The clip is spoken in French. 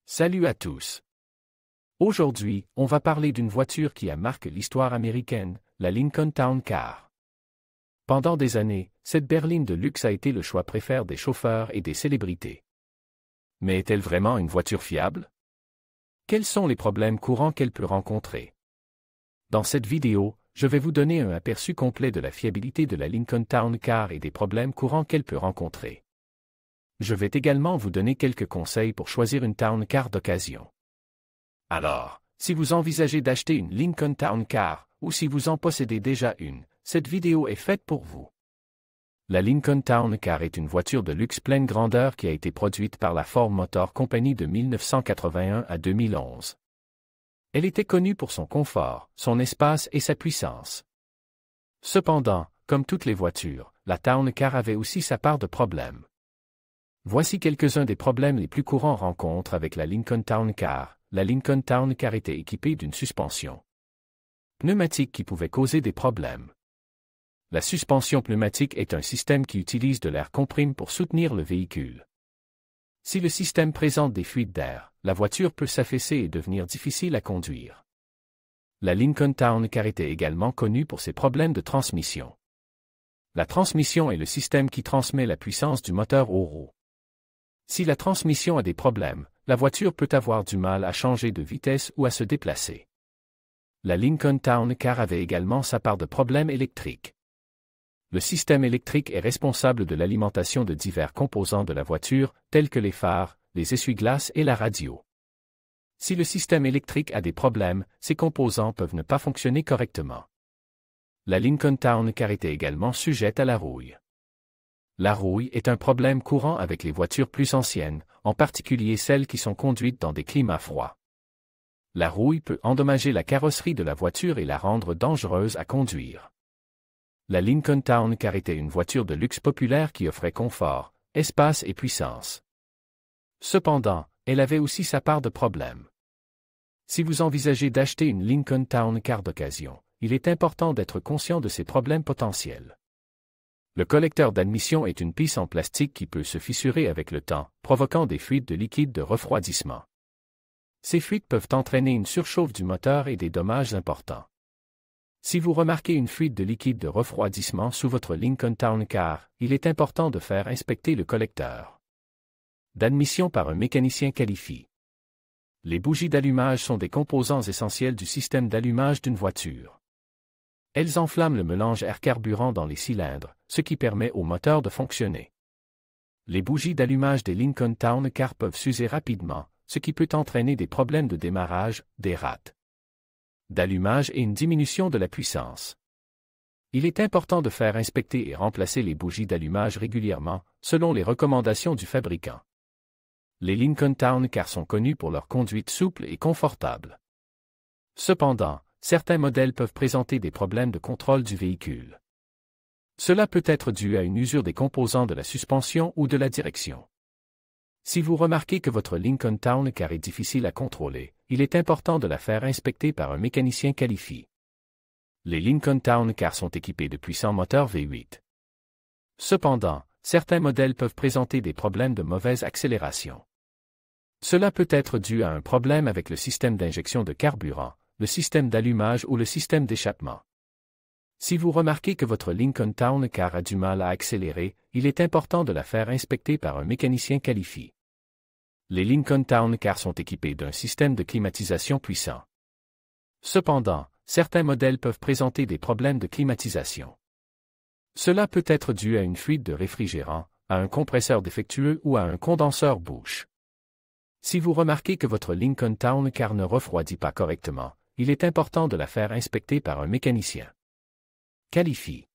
Salut à tous. Aujourd'hui, on va parler d'une voiture qui a marqué l'histoire américaine, la Lincoln Town Car. Pendant des années, cette berline de luxe a été le choix préféré des chauffeurs et des célébrités. Mais est-elle vraiment une voiture fiable? Quels sont les problèmes courants qu'elle peut rencontrer? Dans cette vidéo, je vais vous donner un aperçu complet de la fiabilité de la Lincoln Town Car et des problèmes courants qu'elle peut rencontrer. Je vais également vous donner quelques conseils pour choisir une Town Car d'occasion. Alors, si vous envisagez d'acheter une Lincoln Town Car, ou si vous en possédez déjà une, cette vidéo est faite pour vous. La Lincoln Town Car est une voiture de luxe pleine grandeur qui a été produite par la Ford Motor Company de 1981 à 2011. Elle était connue pour son confort, son espace et sa puissance. Cependant, comme toutes les voitures, la Town Car avait aussi sa part de problèmes. Voici quelques-uns des problèmes les plus courants rencontres avec la Lincoln Town Car. La Lincoln Town Car était équipée d'une suspension pneumatique qui pouvait causer des problèmes. La suspension pneumatique est un système qui utilise de l'air comprimé pour soutenir le véhicule. Si le système présente des fuites d'air, la voiture peut s'affaisser et devenir difficile à conduire. La Lincoln Town Car était également connue pour ses problèmes de transmission. La transmission est le système qui transmet la puissance du moteur aux roues. Si la transmission a des problèmes, la voiture peut avoir du mal à changer de vitesse ou à se déplacer. La Lincoln Town Car avait également sa part de problèmes électriques. Le système électrique est responsable de l'alimentation de divers composants de la voiture, tels que les phares, les essuie-glaces et la radio. Si le système électrique a des problèmes, ces composants peuvent ne pas fonctionner correctement. La Lincoln Town Car était également sujette à la rouille. La rouille est un problème courant avec les voitures plus anciennes, en particulier celles qui sont conduites dans des climats froids. La rouille peut endommager la carrosserie de la voiture et la rendre dangereuse à conduire. La Lincoln Town Car était une voiture de luxe populaire qui offrait confort, espace et puissance. Cependant, elle avait aussi sa part de problèmes. Si vous envisagez d'acheter une Lincoln Town Car d'occasion, il est important d'être conscient de ces problèmes potentiels. Le collecteur d'admission est une pisse en plastique qui peut se fissurer avec le temps, provoquant des fuites de liquide de refroidissement. Ces fuites peuvent entraîner une surchauffe du moteur et des dommages importants. Si vous remarquez une fuite de liquide de refroidissement sous votre Lincoln Town Car, il est important de faire inspecter le collecteur d'admission par un mécanicien qualifié. Les bougies d'allumage sont des composants essentiels du système d'allumage d'une voiture. Elles enflamment le mélange air-carburant dans les cylindres, ce qui permet au moteur de fonctionner. Les bougies d'allumage des Lincoln Town Car peuvent s'user rapidement, ce qui peut entraîner des problèmes de démarrage, des rates d'allumage et une diminution de la puissance. Il est important de faire inspecter et remplacer les bougies d'allumage régulièrement, selon les recommandations du fabricant. Les Lincoln Town Car sont connus pour leur conduite souple et confortable. Cependant, certains modèles peuvent présenter des problèmes de contrôle du véhicule. Cela peut être dû à une usure des composants de la suspension ou de la direction. Si vous remarquez que votre Lincoln Town Car est difficile à contrôler, il est important de la faire inspecter par un mécanicien qualifié. Les Lincoln Town Car sont équipés de puissants moteurs V8. Cependant, certains modèles peuvent présenter des problèmes de mauvaise accélération. Cela peut être dû à un problème avec le système d'injection de carburant, le système d'allumage ou le système d'échappement. Si vous remarquez que votre Lincoln Town Car a du mal à accélérer, il est important de la faire inspecter par un mécanicien qualifié. Les Lincoln Town Car sont équipés d'un système de climatisation puissant. Cependant, certains modèles peuvent présenter des problèmes de climatisation. Cela peut être dû à une fuite de réfrigérant, à un compresseur défectueux ou à un condenseur bouche. Si vous remarquez que votre Lincoln Town Car ne refroidit pas correctement, il est important de la faire inspecter par un mécanicien qualifié.